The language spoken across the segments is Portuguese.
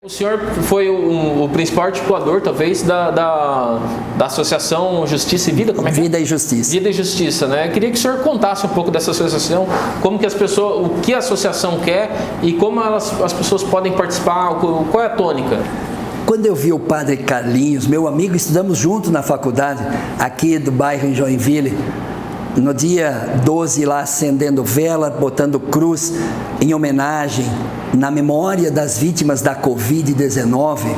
O senhor foi o principal articulador, talvez, da Associação Justiça e Vida? Como é que é? Vida e Justiça. Vida e Justiça, né? Eu queria que o senhor contasse um pouco dessa associação, como que as pessoas, o que a associação quer e como as pessoas podem participar, qual é a tônica? Quando eu vi o padre Carlinhos, meu amigo, estudamos juntos na faculdade, aqui do bairro em Joinville, no dia 12 lá acendendo vela, botando cruz em homenagem, na memória das vítimas da Covid-19,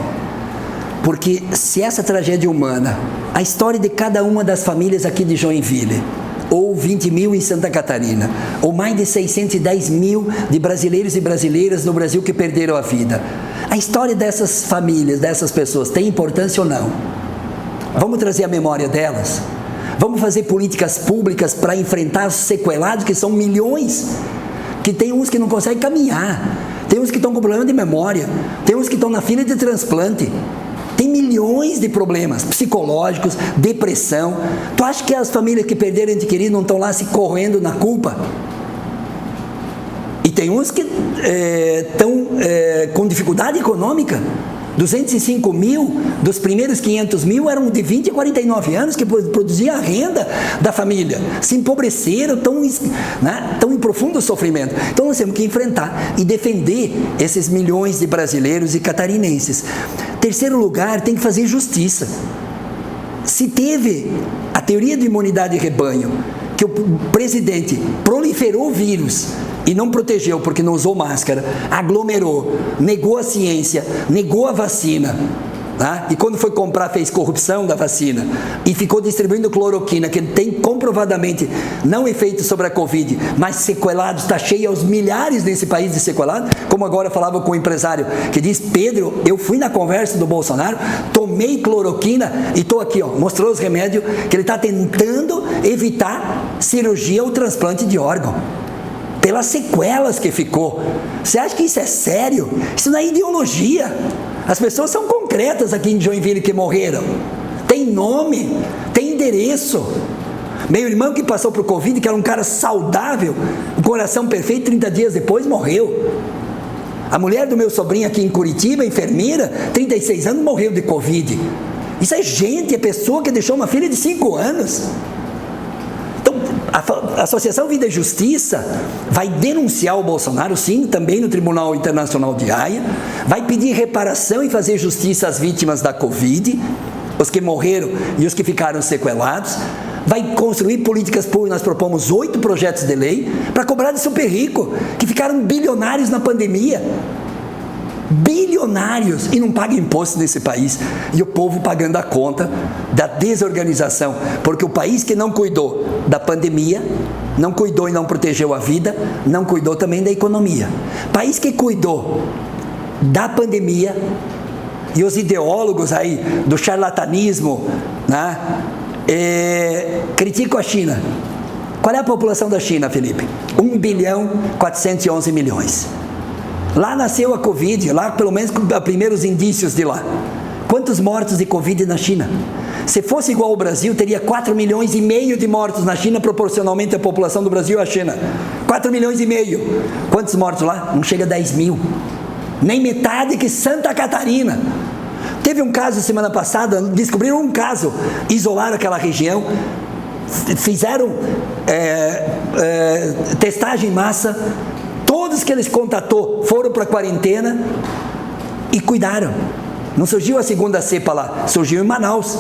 porque se essa tragédia humana, a história de cada uma das famílias aqui de Joinville, ou 20 mil em Santa Catarina, ou mais de 610 mil de brasileiros e brasileiras no Brasil que perderam a vida, a história dessas famílias, dessas pessoas, tem importância ou não? Vamos trazer a memória delas? Vamos fazer políticas públicas para enfrentar os sequelados, que são milhões, que tem uns que não conseguem caminhar, tem uns que estão com problema de memória, tem uns que estão na fila de transplante, tem milhões de problemas psicológicos, depressão. Tu acha que as famílias que perderam ente querido não estão lá se corroendo na culpa? E tem uns que estão com dificuldade econômica. 205 mil dos primeiros 500 mil eram de 20 a 49 anos que produziam a renda da família. Se empobreceram, estão em profundo sofrimento. Então nós temos que enfrentar e defender esses milhões de brasileiros e catarinenses. Terceiro lugar, tem que fazer justiça. Se teve a teoria de imunidade de rebanho, que o presidente proliferou o vírus e não protegeu porque não usou máscara, aglomerou, negou a ciência, negou a vacina, tá? E quando foi comprar fez corrupção da vacina e ficou distribuindo cloroquina, que tem comprovadamente não efeito sobre a Covid, mas sequelados, está cheio aos milhares nesse país de sequelados, como agora falava com o empresário que diz: Pedro, eu fui na conversa do Bolsonaro, tomei cloroquina e estou aqui, ó, mostrou os remédios que ele está tentando evitar cirurgia ou transplante de órgão, pelas sequelas que ficou. Você acha que isso é sério? Isso não é ideologia. As pessoas são concretas aqui em Joinville que morreram. Tem nome, tem endereço. Meu irmão que passou por Covid, que era um cara saudável, um coração perfeito, 30 dias depois morreu. A mulher do meu sobrinho aqui em Curitiba, enfermeira, 36 anos, morreu de Covid. Isso é gente, é pessoa que deixou uma filha de 5 anos. A Associação Vida e Justiça vai denunciar o Bolsonaro, sim, também no Tribunal Internacional de Haia, vai pedir reparação e fazer justiça às vítimas da Covid, os que morreram e os que ficaram sequelados, vai construir políticas públicas. Nós propomos 8 projetos de lei para cobrar de super rico, que ficaram bilionários na pandemia. Bilionários, e não pagam imposto nesse país, e o povo pagando a conta da desorganização, porque o país que não cuidou da pandemia, não cuidou e não protegeu a vida, não cuidou também da economia. País que cuidou da pandemia, e os ideólogos aí do charlatanismo, né, criticam a China. Qual é a população da China, Felipe? 1 bilhão 411 milhões. Lá nasceu a Covid, lá pelo menos com os primeiros indícios de lá. Quantos mortos de Covid na China? Se fosse igual ao Brasil, teria 4 milhões e meio de mortos na China, proporcionalmente à população do Brasil e à China. 4 milhões e meio. Quantos mortos lá? Não chega a 10 mil. Nem metade que Santa Catarina. Teve um caso semana passada, descobriram um caso, isolaram aquela região, fizeram testagem em massa. Todos que eles contatou foram para a quarentena e cuidaram. Não surgiu a segunda cepa lá, surgiu em Manaus.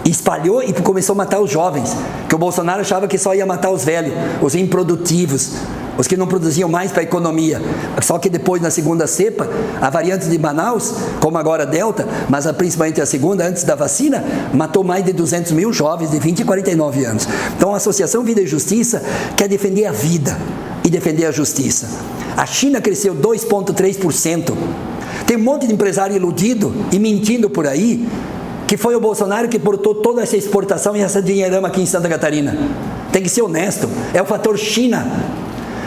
E espalhou e começou a matar os jovens, que o Bolsonaro achava que só ia matar os velhos, os improdutivos, os que não produziam mais para a economia. Só que depois, na segunda cepa, a variante de Manaus, como agora a Delta, mas principalmente a segunda, antes da vacina, matou mais de 200 mil jovens de 20 e 49 anos. Então a Associação Vida e Justiça quer defender a vida e defender a justiça. A China cresceu 2,3%. Tem um monte de empresário iludido e mentindo por aí, que foi o Bolsonaro que botou toda essa exportação e essa dinheirama aqui em Santa Catarina. Tem que ser honesto. É o fator China.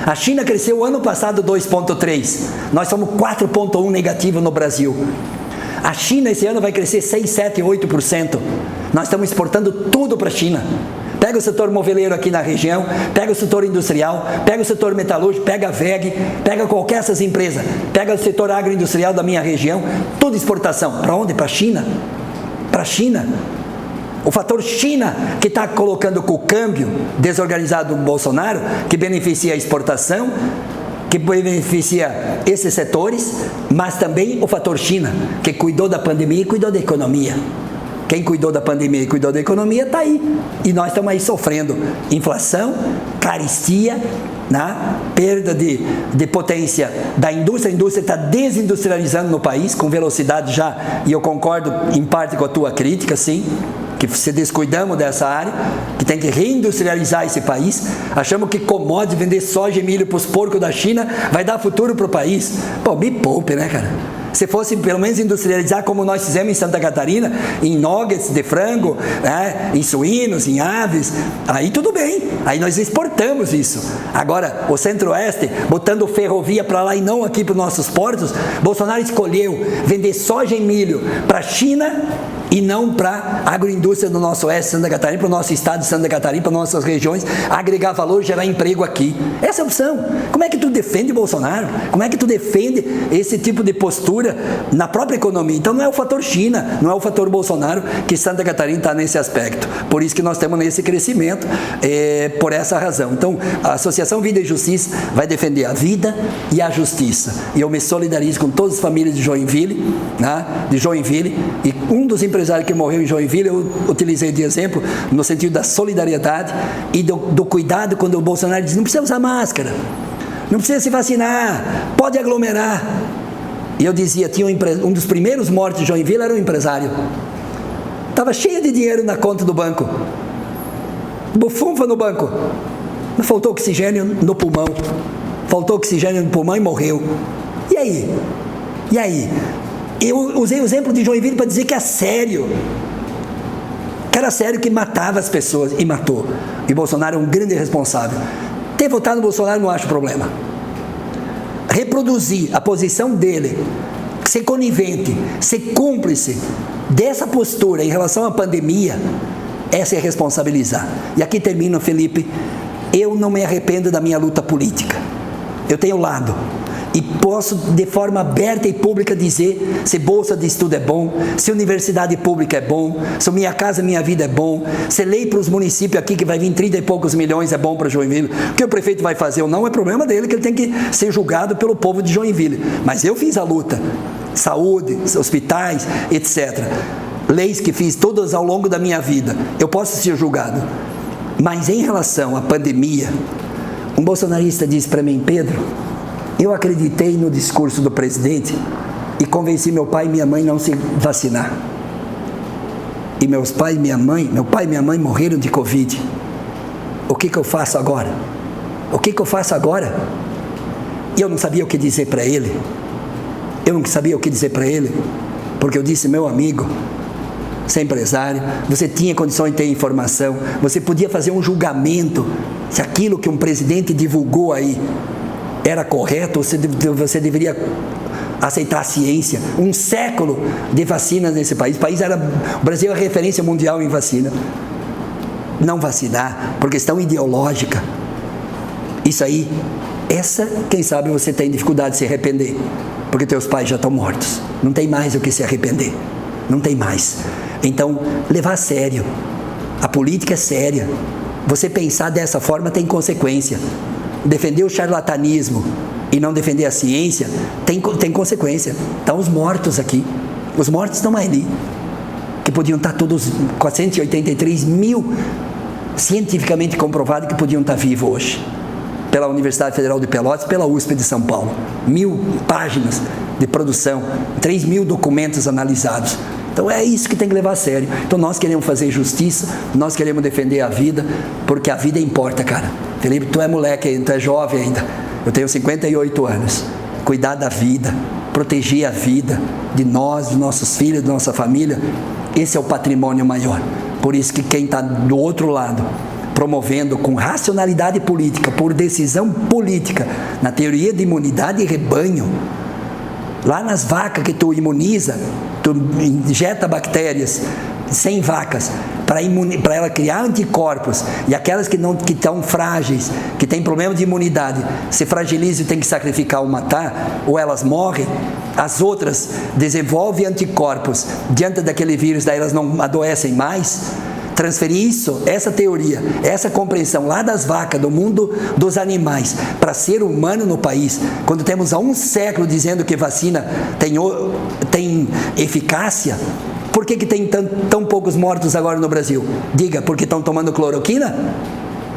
A China cresceu ano passado 2,3%. Nós somos 4,1% negativo no Brasil. A China esse ano vai crescer 6, 7, 8%. Nós estamos exportando tudo para a China. Pega o setor moveleiro aqui na região, pega o setor industrial, pega o setor metalúrgico, pega a VEG, pega qualquer dessas empresas, pega o setor agroindustrial da minha região, tudo exportação. Para onde? Para a China. Para a China. O fator China que está colocando com o câmbio desorganizado do Bolsonaro, que beneficia a exportação, que beneficia esses setores, mas também o fator China, que cuidou da pandemia e cuidou da economia. Quem cuidou da pandemia e cuidou da economia está aí. E nós estamos aí sofrendo inflação, carestia, né? Perda de potência da indústria. A indústria está desindustrializando no país com velocidade já, e eu concordo em parte com a tua crítica, sim, que se descuidamos dessa área, que tem que reindustrializar esse país. Achamos que commodity, vender soja e milho para os porcos da China vai dar futuro para o país. Pô, me poupe, né, cara? Se fosse pelo menos industrializar como nós fizemos em Santa Catarina, em nuggets de frango, né, em suínos, em aves, aí tudo bem, aí nós exportamos isso. Agora, o Centro-Oeste, botando ferrovia para lá e não aqui para os nossos portos, Bolsonaro escolheu vender soja e milho para a China e não para a agroindústria do nosso oeste de Santa Catarina, para o nosso estado de Santa Catarina, para nossas regiões, agregar valor, gerar emprego aqui. Essa é a opção. Como é que tu defende Bolsonaro? Como é que tu defende esse tipo de postura na própria economia? Então não é o fator China, não é o fator Bolsonaro que Santa Catarina está nesse aspecto. Por isso que nós temos nesse crescimento, por essa razão. Então a Associação Vida e Justiça vai defender a vida e a justiça. E eu me solidarizo com todas as famílias de Joinville, né, e um dos empresários que morreu em Joinville, eu utilizei de exemplo no sentido da solidariedade e do cuidado quando o Bolsonaro diz: não precisa usar máscara, não precisa se vacinar, pode aglomerar. E eu dizia, tinha um dos primeiros mortos de Joinville era um empresário, estava cheio de dinheiro na conta do banco, bufunfa no banco, mas faltou oxigênio no pulmão, e morreu. E aí? Eu usei o exemplo de Joinville para dizer que é sério, que era sério, que matava as pessoas, e matou. E Bolsonaro é um grande responsável. Ter votado no Bolsonaro não acho problema. Reproduzir a posição dele, ser conivente, ser cúmplice dessa postura em relação à pandemia, é se responsabilizar. E aqui termina, Felipe, eu não me arrependo da minha luta política. Eu tenho lado. E posso, de forma aberta e pública, dizer se bolsa de estudo é bom, se universidade pública é bom, se Minha Casa Minha Vida é bom, se lei para os municípios aqui, que vai vir 30 e poucos milhões, é bom para Joinville. O que o prefeito vai fazer ou não é problema dele, que ele tem que ser julgado pelo povo de Joinville. Mas eu fiz a luta. Saúde, hospitais, etc. Leis que fiz todas ao longo da minha vida. Eu posso ser julgado. Mas em relação à pandemia, um bolsonarista disse para mim: Pedro, eu acreditei no discurso do presidente e convenci meu pai e minha mãe não se vacinar. E meu pai e minha mãe morreram de Covid. O que eu faço agora? E eu não sabia o que dizer para ele. Porque eu disse: meu amigo, você é empresário, você tinha condições de ter informação, você podia fazer um julgamento se aquilo que um presidente divulgou aí era correto, ou você deveria aceitar a ciência. Um século de vacinas nesse país. O Brasil é referência mundial em vacina. Não vacinar por questão ideológica. Isso aí, quem sabe você tem dificuldade de se arrepender, porque teus pais já estão mortos. Não tem mais o que se arrepender. Não tem mais. Então, levar a sério. A política é séria. Você pensar dessa forma tem consequência. Defender o charlatanismo e não defender a ciência tem consequência. Estão os mortos aqui. Os mortos estão ali. Que podiam estar todos, 483 mil, cientificamente comprovado que podiam estar vivos hoje. Pela Universidade Federal de Pelotas, pela USP de São Paulo. 1000 páginas de produção, 3 mil documentos analisados. Então é isso que tem que levar a sério. Então nós queremos fazer justiça, nós queremos defender a vida, porque a vida importa, cara. Felipe, tu é moleque ainda, tu é jovem ainda. Eu tenho 58 anos. Cuidar da vida, proteger a vida de nós, dos nossos filhos, da nossa família, esse é o patrimônio maior. Por isso que quem está do outro lado, promovendo com racionalidade política, por decisão política, na teoria de imunidade de rebanho, lá nas vacas que tu imuniza, tu injeta bactérias 100 vacas para ela criar anticorpos, e aquelas que estão frágeis, que têm problema de imunidade, se fragilizam e tem que sacrificar ou matar, ou elas morrem, as outras desenvolvem anticorpos diante daquele vírus, daí elas não adoecem mais. Transferir isso, essa teoria, essa compreensão lá das vacas, do mundo dos animais, para ser humano no país, quando temos há um século dizendo que vacina tem eficácia, por que tem tão poucos mortos agora no Brasil? Diga, porque estão tomando cloroquina?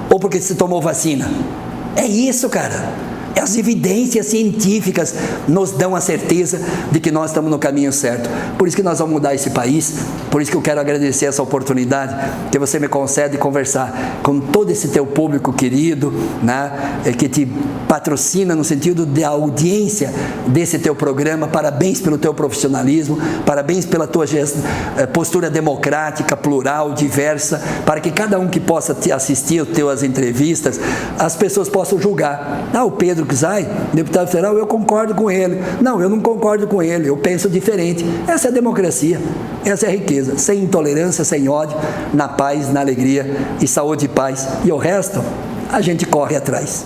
Ou porque se tomou vacina? É isso, cara. As evidências científicas nos dão a certeza de que nós estamos no caminho certo. Por isso que nós vamos mudar esse país. Por isso que eu quero agradecer essa oportunidade que você me concede de conversar com todo esse teu público querido, né, que te patrocina no sentido de audiência desse teu programa. Parabéns pelo teu profissionalismo, parabéns pela tua postura democrática, plural, diversa, para que cada um que possa te assistir às tuas entrevistas, as pessoas possam julgar. O Pedro Czai, deputado federal, eu concordo com ele. Não, eu não concordo com ele, eu penso diferente. Essa é a democracia, essa é a riqueza, sem intolerância, sem ódio, na paz, na alegria e saúde e paz. E o resto, a gente corre atrás.